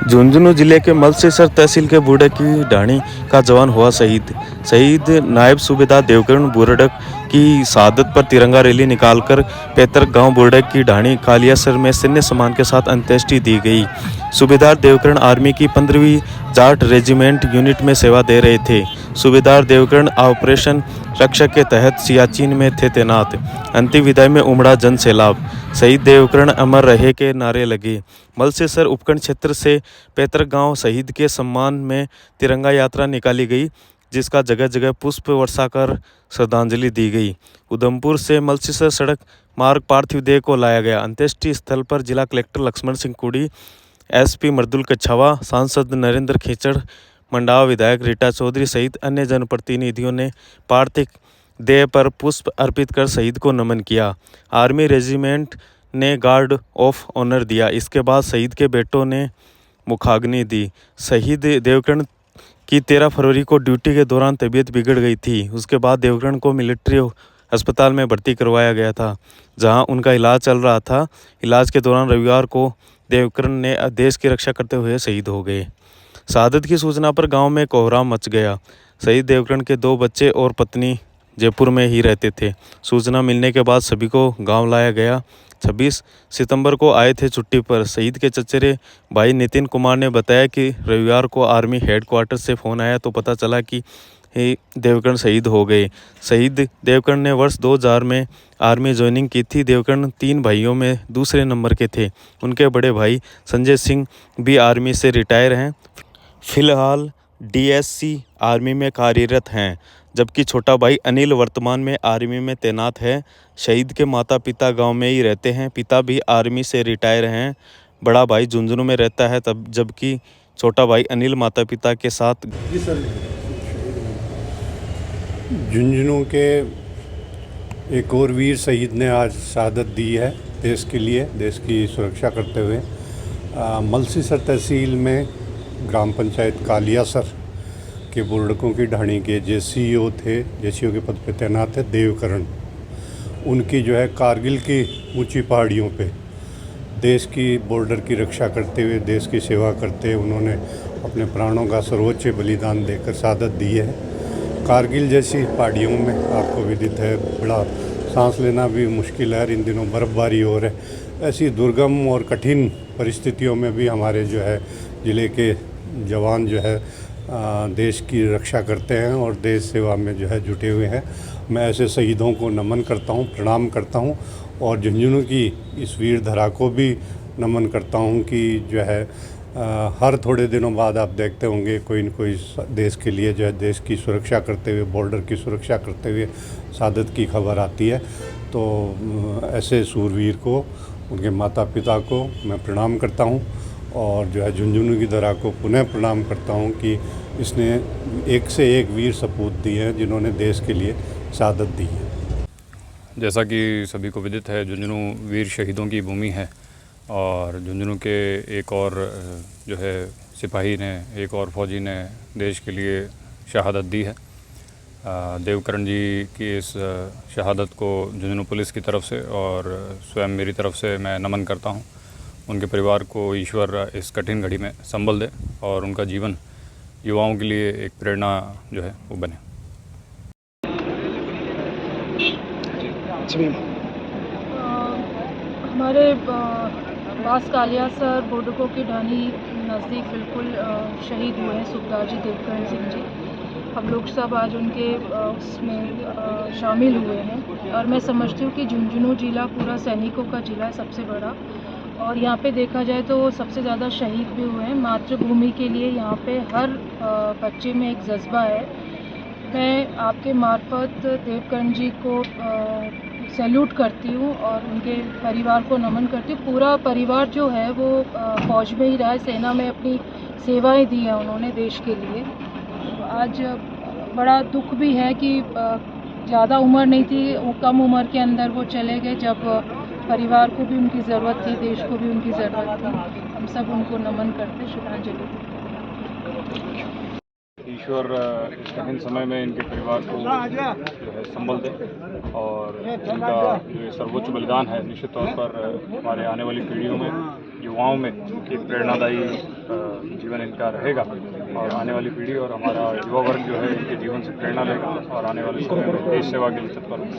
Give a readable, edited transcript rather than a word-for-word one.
झुंझुनू जिले के मलसीसर तहसील के बूढ़े की ढाणी का जवान हुआ शहीद। शहीद नायब सूबेदार देवकरण बूढ़क की शहादत पर तिरंगा रैली निकालकर पैतृक गांव बूढ़क की ढाणी कालियासर में सैन्य सम्मान के साथ अंत्येष्टि दी गई। सूबेदार देवकरण आर्मी की 15वीं जाट रेजिमेंट यूनिट में सेवा दे रहे थे। सूबेदार देवकरण ऑपरेशन रक्षक के तहत सियाचिन में थे तैनात। अंतिम विदाई में उमड़ा जन सैलाब। शहीद देवकरण अमर रहे के नारे लगे। मलसीसर उपखंड क्षेत्र से पैतृक गांव शहीद के सम्मान में तिरंगा यात्रा निकाली गई, जिसका जगह जगह पुष्प वर्षा कर श्रद्धांजलि दी गई। उधमपुर से मलसीसर सड़क मार्ग पार्थिव देह को लाया गया। अंत्येष्टि स्थल पर जिला कलेक्टर लक्ष्मण सिंह कुड़ी, एसपी मृदुल कच्छावा, सांसद नरेंद्र खीचड़, मंडावा विधायक रीटा चौधरी सहित अन्य जनप्रतिनिधियों ने पार्थिव देह पर पुष्प अर्पित कर शहीद को नमन किया। आर्मी रेजिमेंट ने गार्ड ऑफ ऑनर दिया। इसके बाद शहीद के बेटों ने मुखाग्नि दी। शहीद देवकरण की 13 फरवरी को ड्यूटी के दौरान तबीयत बिगड़ गई थी। उसके बाद देवकरण को मिलिट्री अस्पताल में भर्ती करवाया गया था, जहां उनका इलाज चल रहा था। इलाज के दौरान रविवार को देवकरण ने देश की रक्षा करते हुए शहीद हो गए। शहादत की सूचना पर गांव में कोहराम मच गया। शहीद देवकरण के 2 बच्चे और पत्नी जयपुर में ही रहते थे। सूचना मिलने के बाद सभी को गांव लाया गया। 26 सितंबर को आए थे छुट्टी पर। शहीद के चचेरे भाई नितिन कुमार ने बताया कि रविवार को आर्मी हेडक्वार्टर से फ़ोन आया तो पता चला कि देवकरण शहीद हो गए। शहीद देवकरण ने वर्ष 2000 में आर्मी ज्वाइनिंग की थी। देवकरण 3 भाइयों में दूसरे नंबर के थे। उनके बड़े भाई संजय सिंह भी आर्मी से रिटायर हैं। फिलहाल डीएससी आर्मी में कार्यरत हैं, जबकि छोटा भाई अनिल वर्तमान में आर्मी में तैनात है। शहीद के माता पिता गांव में ही रहते हैं। पिता भी आर्मी से रिटायर हैं। बड़ा भाई झुंझुनू में रहता है, तब जबकि छोटा भाई अनिल माता पिता के साथ। झुंझुनू के एक और वीर शहीद ने आज शहादत दी है देश के लिए, देश की सुरक्षा करते हुए। मलसीसर तहसील में ग्राम पंचायत कालियासर के बुर्डकों की ढाणी के जेसीओ के पद पे तैनात है देवकरण। उनकी जो है कारगिल की ऊंची पहाड़ियों पे देश की बॉर्डर की रक्षा करते हुए, देश की सेवा करते हुए उन्होंने अपने प्राणों का सर्वोच्च बलिदान देकर शहादत दी है। कारगिल जैसी पहाड़ियों में आपको विदित है, बड़ा सांस लेना भी मुश्किल है। इन दिनों बर्फ़बारी हो रही है। ऐसी दुर्गम और कठिन परिस्थितियों में भी हमारे जो है ज़िले के जवान जो है देश की रक्षा करते हैं और देश सेवा में जो है जुटे हुए हैं। मैं ऐसे शहीदों को नमन करता हूं, प्रणाम करता हूं और झुंझुनू की इस वीर धरा को भी नमन करता हूं कि जो है हर थोड़े दिनों बाद आप देखते होंगे कोई न कोई देश के लिए जो है देश की सुरक्षा करते हुए, बॉर्डर की सुरक्षा करते हुए शहादत की खबर आती है। तो ऐसे सूरवीर को, उनके माता पिता को मैं प्रणाम करता हूं और जो है झुंझुनू की धरा को पुनः प्रणाम करता हूं कि इसने एक से एक वीर सपूत दिए हैं जिन्होंने देश के लिए शहादत दी है। जैसा कि सभी को विदित है, झुंझुनू वीर शहीदों की भूमि है और झुंझुनू के एक और जो है सिपाही ने, एक और फौजी ने देश के लिए शहादत दी है। देवकरण जी की इस शहादत को झुंझुनू पुलिस की तरफ से और स्वयं मेरी तरफ से मैं नमन करता हूं। उनके परिवार को ईश्वर इस कठिन घड़ी में संबल दे और उनका जीवन युवाओं के लिए एक प्रेरणा जो है वो बने। हमारे पास कालियासर बुर्डकों की ढाणी नज़दीक बिल्कुल शहीद हुए हैं सूबेदार जी देवकरण सिंह जी। हम लोग सब आज उनके उसमें शामिल हुए हैं और मैं समझती हूँ कि झुंझुनू जिला पूरा सैनिकों का जिला है, सबसे बड़ा। और यहाँ पे देखा जाए तो सबसे ज़्यादा शहीद भी हुए हैं। मातृभूमि के लिए यहाँ पे हर बच्चे में एक जज्बा है। मैं आपके मार्फत देवकरण जी को सैल्यूट करती हूँ और उनके परिवार को नमन करती हूँ। पूरा परिवार जो है वो फौज में ही रहा है, सेना में अपनी सेवाएं दी हैं उन्होंने देश के लिए। आज बड़ा दुख भी है कि ज़्यादा उम्र नहीं थी, कम उम्र के अंदर वो चले गए, जब परिवार को भी उनकी ज़रूरत थी, देश को भी उनकी ज़रूरत थी। हम सब उनको नमन करते, श्रद्धांजलि। ईश्वर इस कठिन समय में इनके परिवार को जो है संबल दे और इनका जो सर्वोच्च बलिदान है निश्चित तौर पर हमारे आने वाली पीढ़ियों में, युवाओं में एक प्रेरणादायी जीवन इनका रहेगा और आने वाली पीढ़ी और हमारा युवा वर्ग जो है इनके जीवन से प्रेरणा लेगा और आने वाले समय में देश सेवा के लिए तत्पर होगा।